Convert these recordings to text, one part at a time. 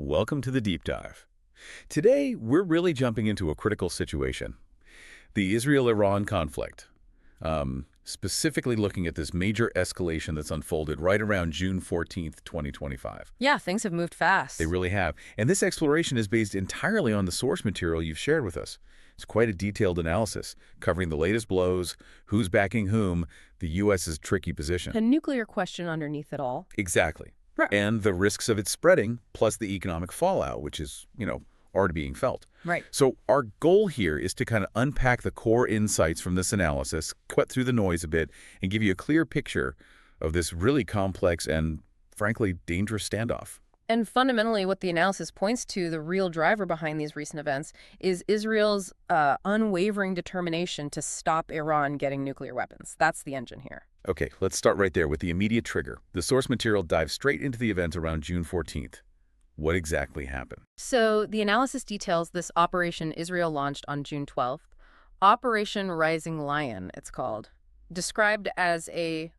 Welcome to the Deep Dive. Today, we're really jumping into a critical situation, the Israel-Iran conflict, specifically looking at this major escalation that's unfolded right around June 14th, 2025. Yeah, things have moved fast. They really have. And this exploration is based entirely on the source material you've shared with us. It's quite a detailed analysis, covering the latest blows, who's backing whom, the U.S.'s tricky position. A nuclear question underneath it all. Exactly. Right. And the risks of it spreading, plus the economic fallout, which is, already being felt. Right. So our goal here is to kind of unpack the core insights from this analysis, cut through the noise a bit, and give you a clear picture of this really complex and, frankly, dangerous standoff. And fundamentally, what the analysis points to, the real driver behind these recent events, is Israel's unwavering determination to stop Iran getting nuclear weapons. That's the engine here. Okay, let's start right there with the immediate trigger. The source material dives straight into the event around June 14th. What exactly happened? So the analysis details this operation Israel launched on June 12th. Operation Rising Lion, it's called. Described as a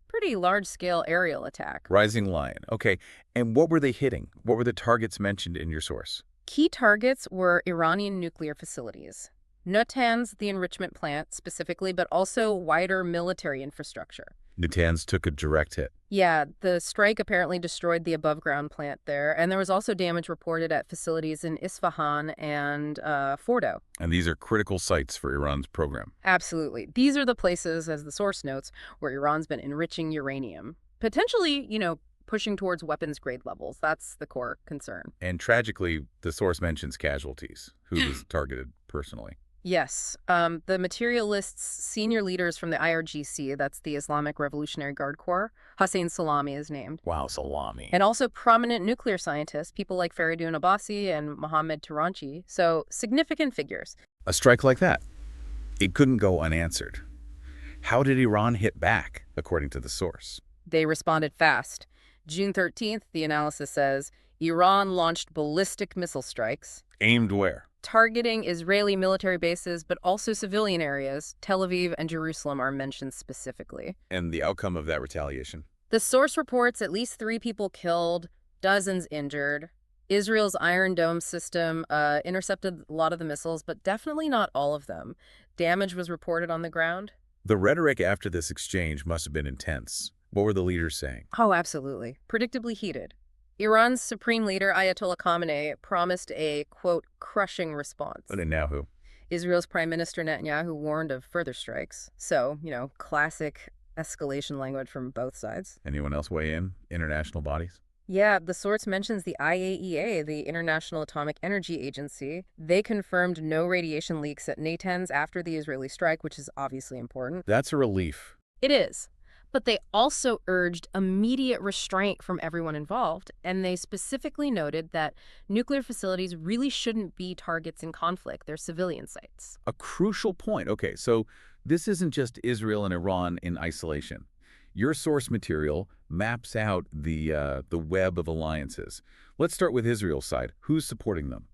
pretty large-scale aerial attack. Rising Lion. Okay, and what were they hitting? What were the targets mentioned in your source? Key targets were Iranian nuclear facilities. Natanz, the enrichment plant specifically, but also wider military infrastructure. Natanz took a direct hit. Yeah, the strike apparently destroyed the above-ground plant there, and there was also damage reported at facilities in Isfahan and Fordo. And these are critical sites for Iran's program. Absolutely. These are the places, as the source notes, where Iran's been enriching uranium. Potentially, pushing towards weapons-grade levels. That's the core concern. And tragically, the source mentions casualties. Who was targeted personally? Yes. The material lists senior leaders from the IRGC, that's the Islamic Revolutionary Guard Corps. Hussein Salami is named. Wow, Salami. And also prominent nuclear scientists, people like Faridun Abbasi and Mohammad Taranchi. So significant figures. A strike like that, it couldn't go unanswered. How did Iran hit back, according to the source? They responded fast. June 13th, the analysis says, Iran launched ballistic missile strikes. Aimed where? Targeting Israeli military bases, but also civilian areas. Tel Aviv and Jerusalem are mentioned specifically. And the outcome of that retaliation? The source reports at least 3 people killed, dozens injured. Israel's Iron Dome system intercepted a lot of the missiles, but definitely not all of them. Damage was reported on the ground. The rhetoric after this exchange must have been intense. What were the leaders saying? Oh, absolutely. Predictably heated. Iran's supreme leader, Ayatollah Khamenei, promised a, quote, crushing response. And now who? Israel's Prime Minister Netanyahu warned of further strikes. So, classic escalation language from both sides. Anyone else weigh in? International bodies? Yeah, the source mentions the IAEA, the International Atomic Energy Agency. They confirmed no radiation leaks at Natanz after the Israeli strike, which is obviously important. That's a relief. It is. But they also urged immediate restraint from everyone involved, and they specifically noted that nuclear facilities really shouldn't be targets in conflict. They're civilian sites. A crucial point. Okay, so this isn't just Israel and Iran in isolation. Your source material maps out the web of alliances. Let's start with Israel's side. Who's supporting them?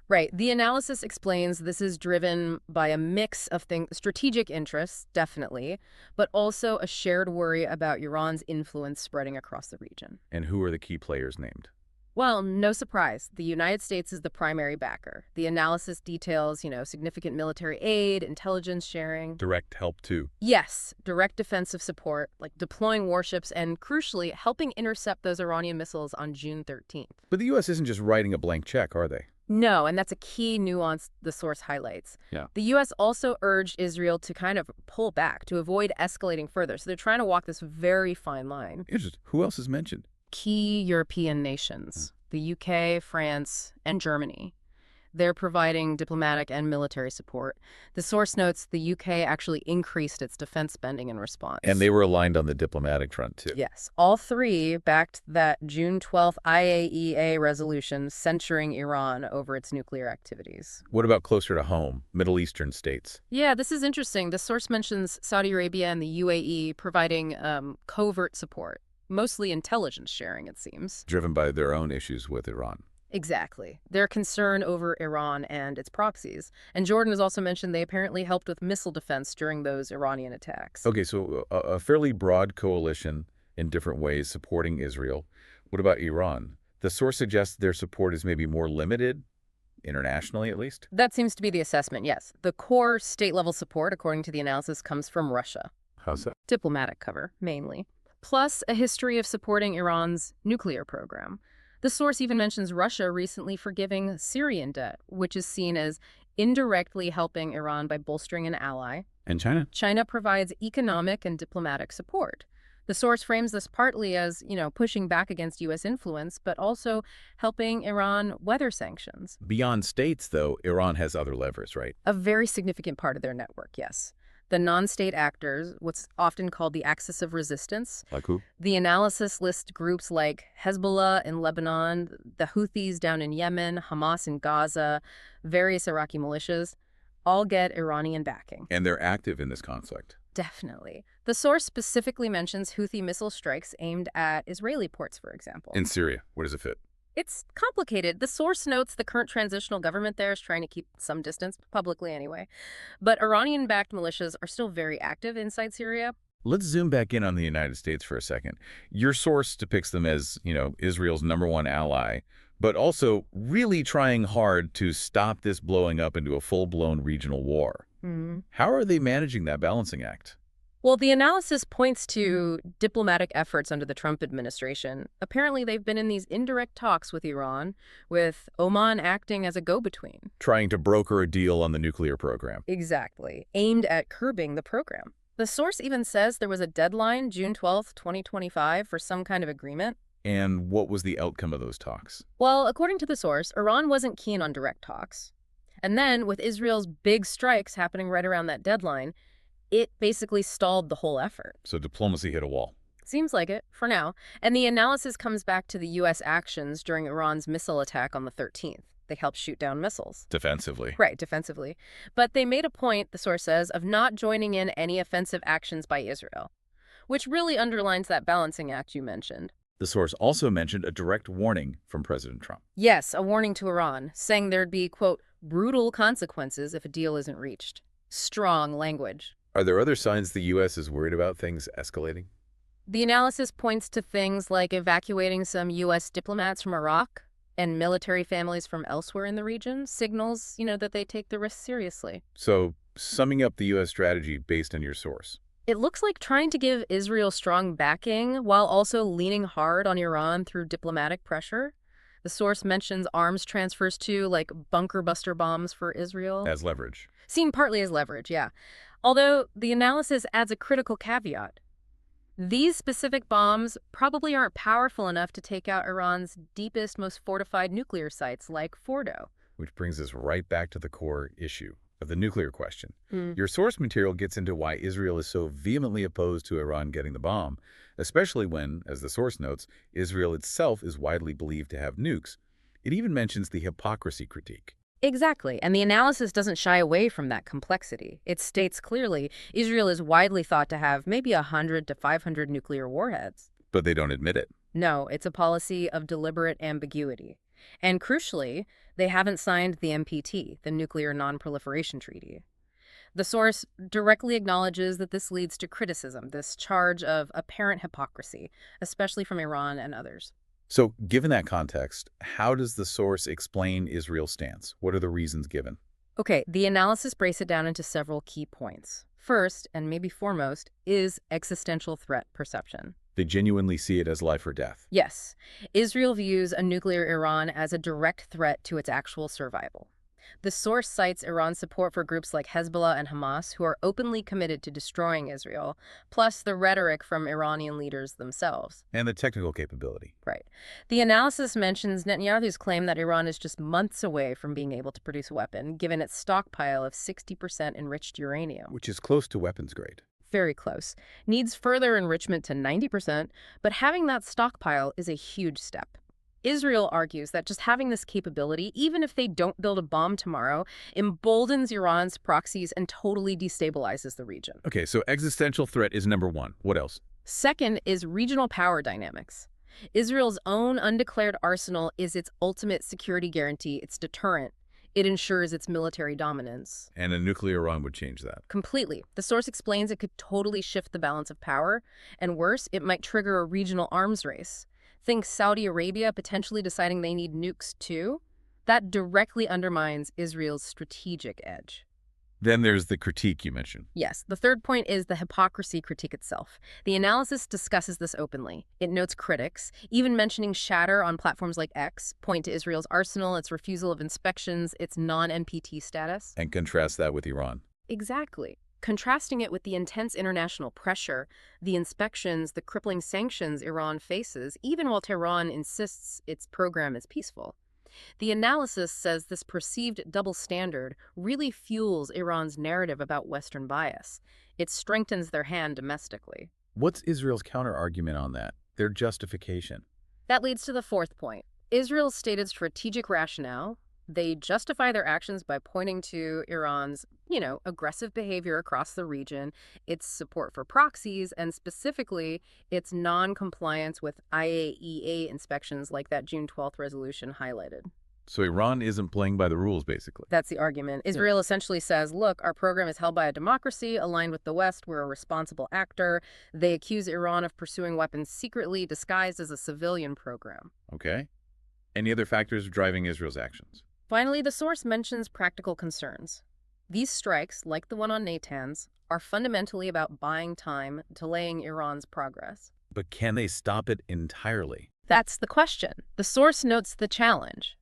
Right. The analysis explains this is driven by a mix of things, strategic interests, definitely, but also a shared worry about Iran's influence spreading across the region. And who are the key players named? Well, no surprise. The United States is the primary backer. The analysis details, significant military aid, intelligence sharing. Direct help, too. Yes, direct defensive support, like deploying warships and, crucially, helping intercept those Iranian missiles on June 13th. But the U.S. isn't just writing a blank check, are they? No, and that's a key nuance the source highlights. Yeah. The U.S. also urged Israel to kind of pull back, to avoid escalating further. So they're trying to walk this very fine line. Interesting. Who else is mentioned? Key European nations, the UK, France, and Germany. They're providing diplomatic and military support. The source notes the UK actually increased its defense spending in response. And they were aligned on the diplomatic front, too. Yes. All 3 backed that June 12th IAEA resolution censuring Iran over its nuclear activities. What about closer to home, Middle Eastern states? Yeah, this is interesting. The source mentions Saudi Arabia and the UAE providing covert support, mostly intelligence sharing, it seems. Driven by their own issues with Iran. Exactly. Their concern over Iran and its proxies. And Jordan has also mentioned they apparently helped with missile defense during those Iranian attacks. Okay, so a fairly broad coalition in different ways supporting Israel. What about Iran? The source suggests their support is maybe more limited, internationally at least. That seems to be the assessment, yes. The core state-level support, according to the analysis, comes from Russia. How's that? Diplomatic cover, mainly. Plus a history of supporting Iran's nuclear program. The source even mentions Russia recently forgiving Syrian debt, which is seen as indirectly helping Iran by bolstering an ally. And China? China provides economic and diplomatic support. The source frames this partly as, pushing back against U.S. influence, but also helping Iran weather sanctions. Beyond states, though, Iran has other levers, right? A very significant part of their network, yes. The non-state actors, what's often called the axis of resistance. Like who? The analysis lists groups like Hezbollah in Lebanon, the Houthis down in Yemen, Hamas in Gaza, various Iraqi militias, all get Iranian backing. And they're active in this conflict. Definitely. The source specifically mentions Houthi missile strikes aimed at Israeli ports, for example. In Syria, where does it fit? It's complicated. The source notes the current transitional government there is trying to keep some distance, publicly anyway. But Iranian-backed militias are still very active inside Syria. Let's zoom back in on the United States for a second. Your source depicts them as, Israel's #1 ally, but also really trying hard to stop this blowing up into a full-blown regional war. How are they managing that balancing act? Well, the analysis points to diplomatic efforts under the Trump administration. Apparently, they've been in these indirect talks with Iran, with Oman acting as a go-between. Trying to broker a deal on the nuclear program. Exactly, aimed at curbing the program. The source even says there was a deadline, June 12th, 2025, for some kind of agreement. And what was the outcome of those talks? Well, according to the source, Iran wasn't keen on direct talks. And then, with Israel's big strikes happening right around that deadline, it basically stalled the whole effort. So diplomacy hit a wall. Seems like it, for now. And the analysis comes back to the U.S. actions during Iran's missile attack on the 13th. They helped shoot down missiles. Defensively. Right, defensively. But they made a point, the source says, of not joining in any offensive actions by Israel, which really underlines that balancing act you mentioned. The source also mentioned a direct warning from President Trump. Yes, a warning to Iran, saying there'd be, quote, brutal consequences if a deal isn't reached. Strong language. Are there other signs the U.S. is worried about things escalating? The analysis points to things like evacuating some U.S. diplomats from Iraq and military families from elsewhere in the region, signals, that they take the risk seriously. So, summing up the U.S. strategy based on your source. It looks like trying to give Israel strong backing while also leaning hard on Iran through diplomatic pressure. The source mentions arms transfers too, like bunker buster bombs for Israel. As leverage. Seen partly as leverage, yeah. Although the analysis adds a critical caveat. These specific bombs probably aren't powerful enough to take out Iran's deepest, most fortified nuclear sites like Fordo. Which brings us right back to the core issue of the nuclear question. Your source material gets into why Israel is so vehemently opposed to Iran getting the bomb, especially when, as the source notes, Israel itself is widely believed to have nukes. It even mentions the hypocrisy critique. Exactly, and the analysis doesn't shy away from that complexity. It states clearly Israel is widely thought to have maybe 100 to 500 nuclear warheads. But they don't admit it. No, it's a policy of deliberate ambiguity. And crucially, they haven't signed the NPT, the Nuclear Non-Proliferation Treaty. The source directly acknowledges that this leads to criticism, this charge of apparent hypocrisy, especially from Iran and others. So, given that context, how does the source explain Israel's stance? What are the reasons given? Okay, the analysis breaks it down into several key points. First, and maybe foremost, is existential threat perception. They genuinely see it as life or death. Yes, Israel views a nuclear Iran as a direct threat to its actual survival. The source cites Iran's support for groups like Hezbollah and Hamas, who are openly committed to destroying Israel, plus the rhetoric from Iranian leaders themselves. And the technical capability. Right. The analysis mentions Netanyahu's claim that Iran is just months away from being able to produce a weapon, given its stockpile of 60% enriched uranium. Which is close to weapons grade. Very close. Needs further enrichment to 90%, but having that stockpile is a huge step. Israel argues that just having this capability, even if they don't build a bomb tomorrow, emboldens Iran's proxies and totally destabilizes the region. Okay, so existential threat is number one. What else? Second is regional power dynamics. Israel's own undeclared arsenal is its ultimate security guarantee, its deterrent. It ensures its military dominance. And a nuclear Iran would change that. Completely. The source explains it could totally shift the balance of power, and worse, it might trigger a regional arms race. Think Saudi Arabia potentially deciding they need nukes too? That directly undermines Israel's strategic edge. Then there's the critique you mentioned. Yes, the third point is the hypocrisy critique itself. The analysis discusses this openly. It notes critics, even mentioning shatter on platforms like X, point to Israel's arsenal, its refusal of inspections, its non-NPT status. And contrast that with Iran. Exactly. Contrasting it with the intense international pressure, the inspections, the crippling sanctions Iran faces, even while Tehran insists its program is peaceful. The analysis says this perceived double standard really fuels Iran's narrative about Western bias. It strengthens their hand domestically. What's Israel's counter-argument on that? Their justification? That leads to the fourth point. Israel's stated strategic rationale. They justify their actions by pointing to Iran's, aggressive behavior across the region, its support for proxies, and specifically its non-compliance with IAEA inspections like that June 12th resolution highlighted. So Iran isn't playing by the rules, basically. That's the argument. Israel essentially says, look, our program is held by a democracy aligned with the West. We're a responsible actor. They accuse Iran of pursuing weapons secretly disguised as a civilian program. Okay. Any other factors driving Israel's actions? Finally, the source mentions practical concerns. These strikes, like the one on Natanz, are fundamentally about buying time, delaying Iran's progress. But can they stop it entirely? That's the question. The source notes the challenge.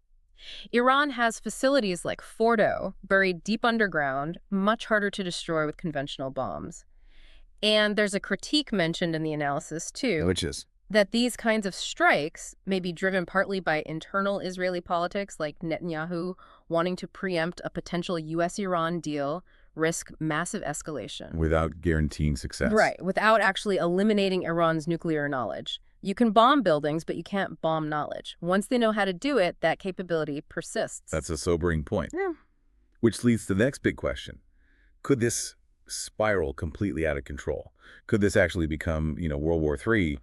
Iran has facilities like Fordo, buried deep underground, much harder to destroy with conventional bombs. And there's a critique mentioned in the analysis, too. Which is? That these kinds of strikes may be driven partly by internal Israeli politics, like Netanyahu wanting to preempt a potential U.S.-Iran deal, risk massive escalation. Without guaranteeing success. Right, without actually eliminating Iran's nuclear knowledge. You can bomb buildings, but you can't bomb knowledge. Once they know how to do it, that capability persists. That's a sobering point. Yeah. Which leads to the next big question. Could this spiral completely out of control? Could this actually become, World War III?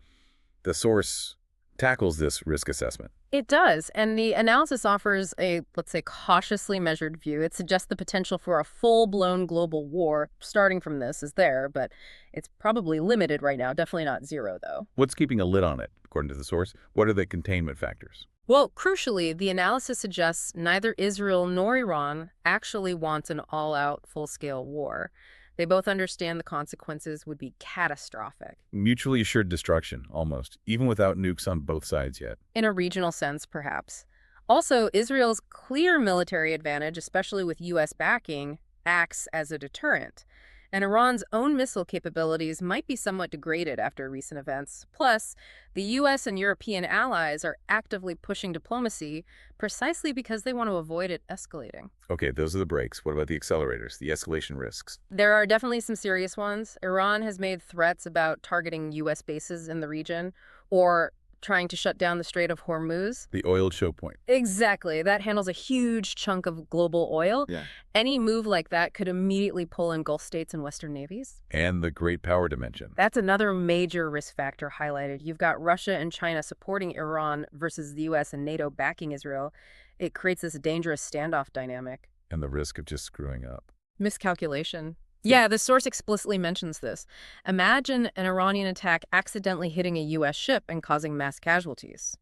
The source tackles this risk assessment. It does, and the analysis offers a, let's say, cautiously measured view. It suggests the potential for a full-blown global war starting from this is there, but it's probably limited right now, definitely not zero, though. What's keeping a lid on it, according to the source? What are the containment factors? Well, crucially, the analysis suggests neither Israel nor Iran actually wants an all-out, full-scale war. They both understand the consequences would be catastrophic. Mutually assured destruction, almost, even without nukes on both sides yet. In a regional sense, perhaps. Also, Israel's clear military advantage, especially with U.S. backing, acts as a deterrent. And Iran's own missile capabilities might be somewhat degraded after recent events. Plus, the U.S. and European allies are actively pushing diplomacy precisely because they want to avoid it escalating. Okay, those are the brakes. What about the accelerators, the escalation risks? There are definitely some serious ones. Iran has made threats about targeting U.S. bases in the region or trying to shut down the Strait of Hormuz. The oil choke point. Exactly. That handles a huge chunk of global oil. Yeah. Any move like that could immediately pull in Gulf states and Western navies. And the great power dimension. That's another major risk factor highlighted. You've got Russia and China supporting Iran versus the U.S. and NATO backing Israel. It creates this dangerous standoff dynamic. And the risk of just screwing up. Miscalculation. Yeah, the source explicitly mentions this. Imagine an Iranian attack accidentally hitting a U.S. ship and causing mass casualties.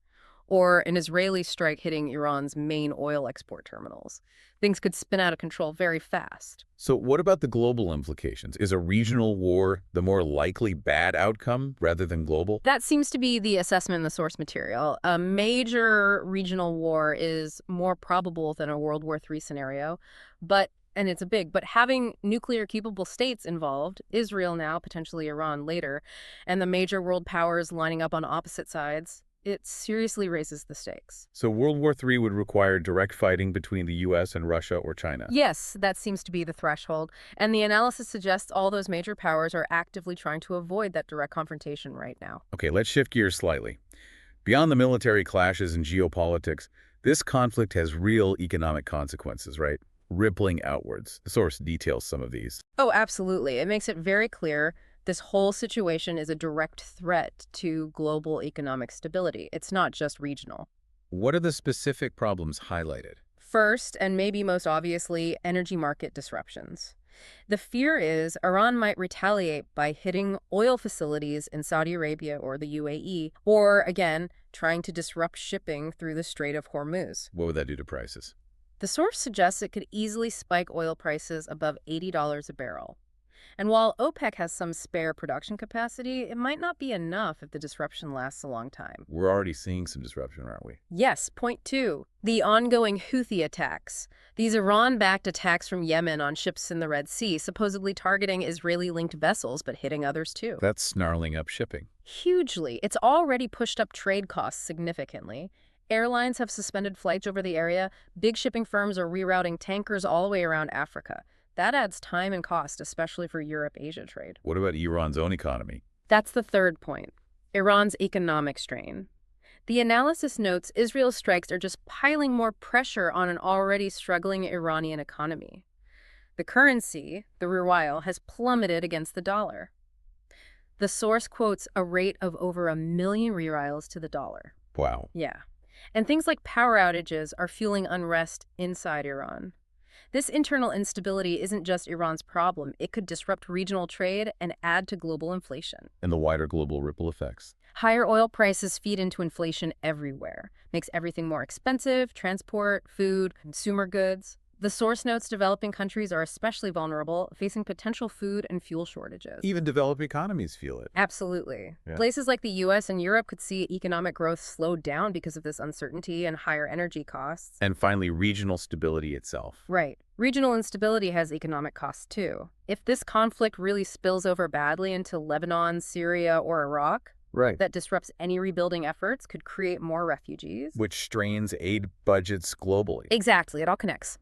Or an Israeli strike hitting Iran's main oil export terminals. Things could spin out of control very fast. So what about the global implications? Is a regional war the more likely bad outcome rather than global? That seems to be the assessment in the source material. A major regional war is more probable than a World War III scenario, and it's but having nuclear-capable states involved, Israel now, potentially Iran later, and the major world powers lining up on opposite sides, it seriously raises the stakes. So World War III would require direct fighting between the U.S. and Russia or China? Yes, that seems to be the threshold. And the analysis suggests all those major powers are actively trying to avoid that direct confrontation right now. Okay, let's shift gears slightly. Beyond the military clashes and geopolitics, this conflict has real economic consequences, right? Rippling outwards. The source details some of these. Oh, absolutely. It makes it very clear this whole situation is a direct threat to global economic stability. It's not just regional. What are the specific problems highlighted? First, and maybe most obviously, energy market disruptions. The fear is Iran might retaliate by hitting oil facilities in Saudi Arabia or the UAE, or, again, trying to disrupt shipping through the Strait of Hormuz. What would that do to prices? The source suggests it could easily spike oil prices above $80 a barrel. And while OPEC has some spare production capacity, it might not be enough if the disruption lasts a long time. We're already seeing some disruption, aren't we? Yes, point two, the ongoing Houthi attacks. These Iran-backed attacks from Yemen on ships in the Red Sea, supposedly targeting Israeli-linked vessels, but hitting others too. That's snarling up shipping. Hugely. It's already pushed up trade costs significantly. Airlines have suspended flights over the area. Big shipping firms are rerouting tankers all the way around Africa. That adds time and cost, especially for Europe-Asia trade. What about Iran's own economy? That's the third point, Iran's economic strain. The analysis notes Israel's strikes are just piling more pressure on an already struggling Iranian economy. The currency, the ruble, has plummeted against the dollar. The source quotes a rate of over 1 million rials to the dollar. Wow. Yeah. And things like power outages are fueling unrest inside Iran. This internal instability isn't just Iran's problem. It could disrupt regional trade and add to global inflation. And the wider global ripple effects. Higher oil prices feed into inflation everywhere. Makes everything more expensive: transport, food, consumer goods. The source notes developing countries are especially vulnerable, facing potential food and fuel shortages. Even developed economies feel it. Absolutely. Yeah. Places like the U.S. and Europe could see economic growth slow down because of this uncertainty and higher energy costs. And finally, regional stability itself. Right. Regional instability has economic costs too. If this conflict really spills over badly into Lebanon, Syria, or Iraq, Right. that disrupts any rebuilding efforts, could create more refugees. Which strains aid budgets globally. Exactly. It all connects.